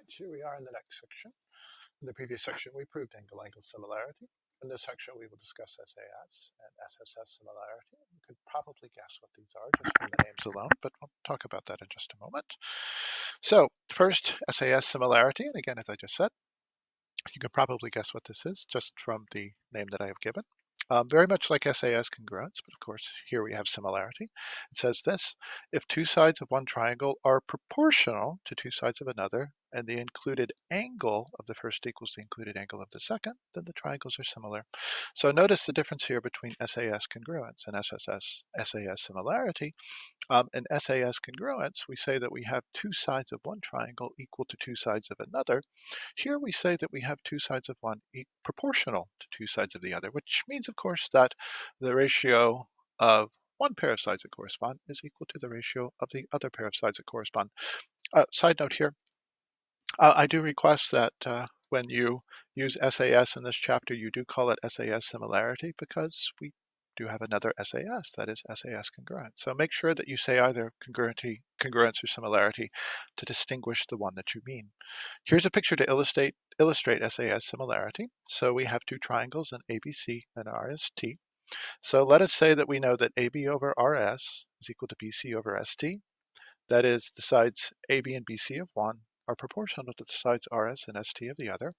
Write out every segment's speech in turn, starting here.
here we are in the next section. In the previous section, we proved angle-angle similarity. In this section, we will discuss SAS and SSS similarity. You could probably guess what these are just from the names alone, but we'll talk about that in just a moment. So first, SAS similarity, and again, as I just said, you can probably guess what this is just from the name that I have given. Very much like SAS congruence, but of course here we have similarity. It says this: if two sides of one triangle are proportional to two sides of another, and the included angle of the first equals the included angle of the second, then the triangles are similar. So notice the difference here between SAS congruence and SAS similarity. In SAS congruence, we say that we have two sides of one triangle equal to two sides of another. Here we say that we have two sides of one proportional to two sides of the other, which means, of course, that the ratio of one pair of sides that correspond is equal to the ratio of the other pair of sides that correspond. Side note here, I do request that when you use SAS in this chapter, you do call it SAS similarity, because we do have another SAS, that is SAS congruence. So make sure that you say either congruence or similarity to distinguish the one that you mean. Here's a picture to illustrate SAS similarity. So we have two triangles, an ABC and RST. So let us say that we know that AB over RS is equal to BC over ST. That is, the sides AB and BC of one are proportional to the sides RS and ST of the other.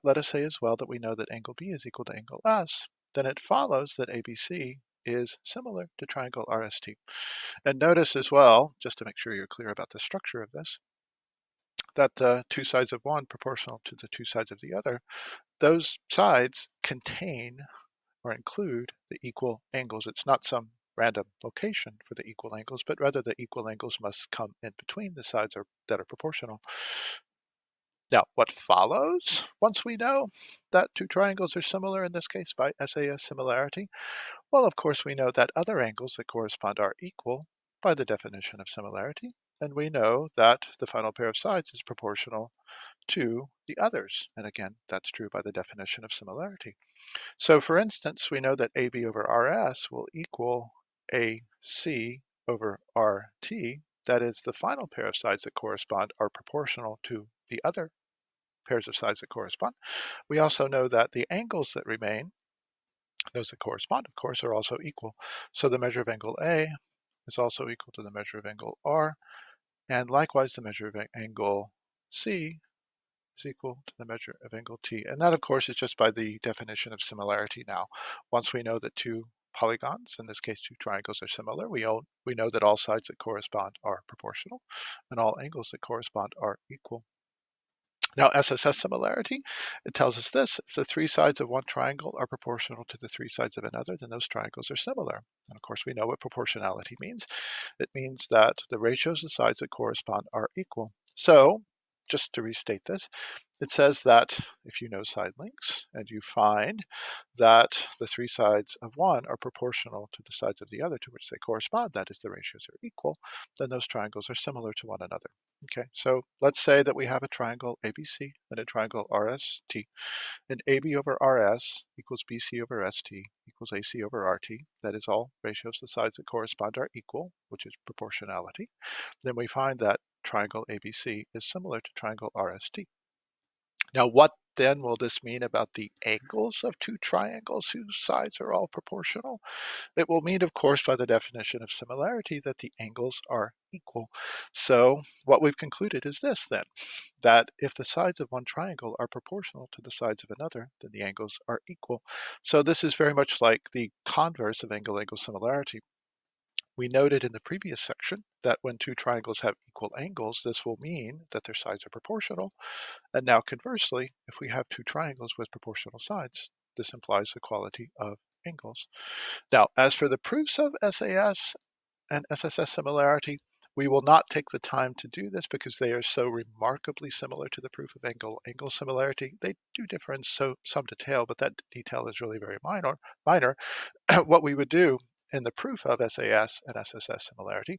Let us say as well that we know that angle B is equal to angle S. Then it follows that ABC is similar to triangle RST. And notice as well, just to make sure you're clear about the structure of this, that two sides of one proportional to the two sides of the other, those sides contain or include the equal angles. It's not some random location for the equal angles, but rather the equal angles must come in between the sides that are proportional. Now, what follows once we know that two triangles are similar, in this case by SAS similarity? Well, of course, we know that other angles that correspond are equal by the definition of similarity, and we know that the final pair of sides is proportional to the others. And again, that's true by the definition of similarity. So for instance, we know that AB over RS will equal AC over RT. That is, the final pair of sides that correspond are proportional to the other pairs of sides that correspond. We also know that the angles that remain, those that correspond, of course, are also equal. So the measure of angle A is also equal to the measure of angle R, and likewise the measure of angle C is equal to the measure of angle T. And that, of course, is just by the definition of similarity now. Once we know that two polygons, in this case two triangles, are similar, we know that all sides that correspond are proportional and all angles that correspond are equal. Now, SSS similarity, it tells us this: if the three sides of one triangle are proportional to the three sides of another, then those triangles are similar. And of course, we know what proportionality means. It means that the ratios of sides that correspond are equal. So, just to restate this, it says that if you know side lengths and you find that the three sides of one are proportional to the sides of the other to which they correspond, that is, the ratios are equal, then those triangles are similar to one another. Okay, so let's say that we have a triangle ABC and a triangle RST, and AB over RS equals BC over ST equals AC over RT. That is, all ratios, the sides that correspond are equal, which is proportionality. Then we find that triangle ABC is similar to triangle RST. Now, what then will this mean about the angles of two triangles whose sides are all proportional? It will mean, of course, by the definition of similarity, that the angles are equal. So what we've concluded is this then, that if the sides of one triangle are proportional to the sides of another, then the angles are equal. So this is very much like the converse of angle-angle similarity. We noted in the previous section that when two triangles have equal angles, this will mean that their sides are proportional. And now conversely, if we have two triangles with proportional sides, this implies equality of angles. Now, as for the proofs of SAS and SSS similarity, we will not take the time to do this because they are so remarkably similar to the proof of angle-angle similarity. They do differ in some detail, but that detail is really very minor. What we would do in the proof of SAS and SSS similarity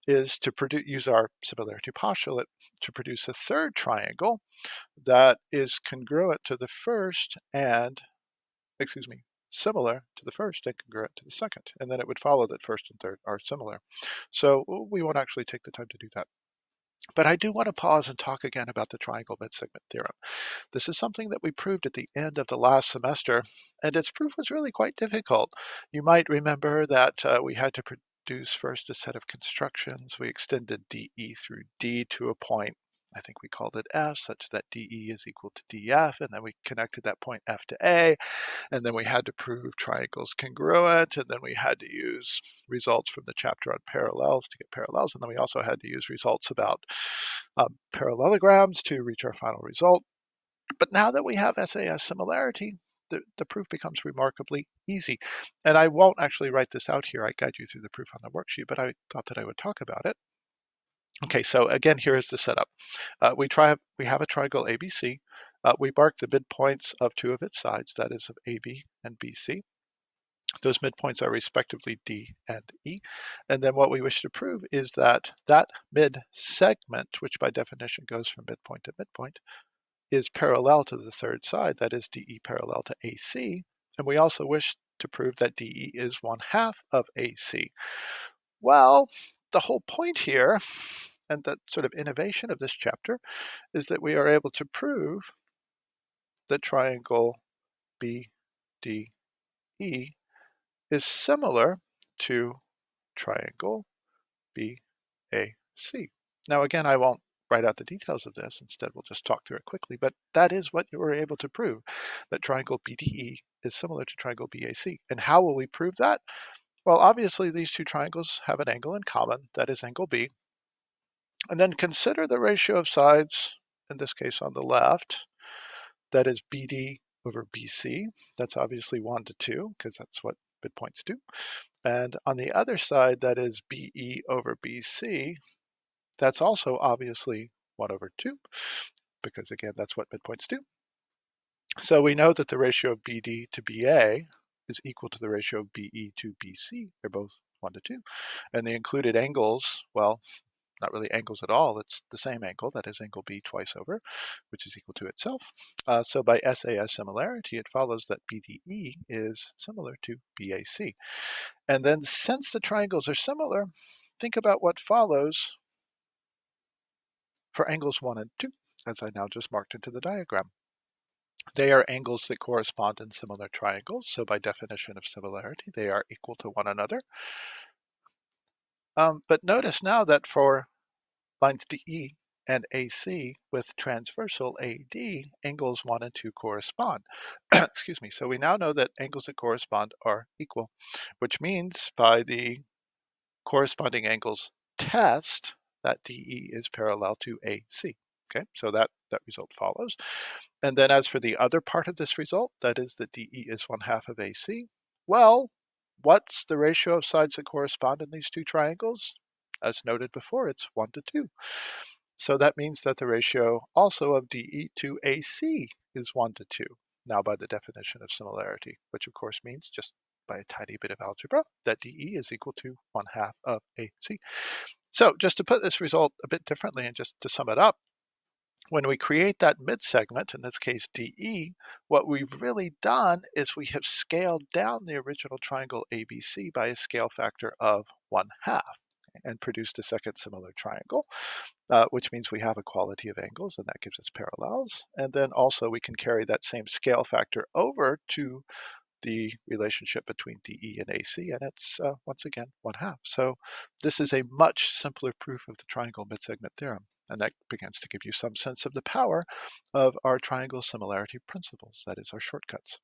is to use our similarity postulate to produce a third triangle that is congruent to the first and, similar to the first and congruent to the second. And then it would follow that first and third are similar. So we won't actually take the time to do that. But I do want to pause and talk again about the triangle midsegment theorem. This is something that we proved at the end of the last semester, and its proof was really quite difficult. You might remember that we had to produce first a set of constructions. We extended DE through D to a point, I think we called it F, such that DE is equal to DF, and then we connected that point F to A, and then we had to prove triangles congruent, and then we had to use results from the chapter on parallels to get parallels, and then we also had to use results about parallelograms to reach our final result. But now that we have SAS similarity, the proof becomes remarkably easy. And I won't actually write this out here. I guide you through the proof on the worksheet, but I thought that I would talk about it. Okay, so again, here is the setup. We have a triangle ABC. We mark the midpoints of two of its sides, that is of AB and BC. Those midpoints are respectively D and E. And then what we wish to prove is that that mid-segment, which by definition goes from midpoint to midpoint, is parallel to the third side, that is DE parallel to AC. And we also wish to prove that DE is 1/2 of AC. Well, the whole point here, and the sort of innovation of this chapter, is that we are able to prove that triangle BDE is similar to triangle BAC. Now again, I won't write out the details of this. Instead, we'll just talk through it quickly. But that is what you were able to prove, that triangle BDE is similar to triangle BAC. And how will we prove that? Well, obviously, these two triangles have an angle in common, that is angle B. And then consider the ratio of sides, in this case on the left, that is BD over BC. That's obviously 1 to 2, because that's what midpoints do. And on the other side, that is BE over BC. That's also obviously 1 over 2, because again, that's what midpoints do. So we know that the ratio of BD to BA is equal to the ratio of BE to BC. They're both 1 to 2. And the included angles, well, not really angles at all. It's the same angle, that is angle B twice over, which is equal to itself. So by SAS similarity, it follows that BDE is similar to BAC. And then since the triangles are similar, think about what follows for angles 1 and 2, as I now just marked into the diagram. They are angles that correspond in similar triangles, so by definition of similarity, they are equal to one another. But notice now that for lines DE and AC with transversal AD, angles 1 and 2 correspond. Excuse me. So we now know that angles that correspond are equal, which means by the corresponding angles test, that DE is parallel to AC. Okay, so that result follows. And then as for the other part of this result, that is that DE is 1/2 of AC, well, what's the ratio of sides that correspond in these two triangles? As noted before, it's 1 to 2. So that means that the ratio also of DE to AC is 1 to 2, now by the definition of similarity, which of course means, just by a tiny bit of algebra, that DE is equal to 1/2 of AC. So just to put this result a bit differently and just to sum it up, when we create that mid-segment, in this case DE, what we've really done is we have scaled down the original triangle ABC by a scale factor of 1/2 and produced a second similar triangle, which means we have equality of angles, and that gives us parallels. And then also we can carry that same scale factor over to the relationship between DE and AC, and it's once again 1/2. So this is a much simpler proof of the triangle midsegment theorem, and that begins to give you some sense of the power of our triangle similarity principles, that is, our shortcuts.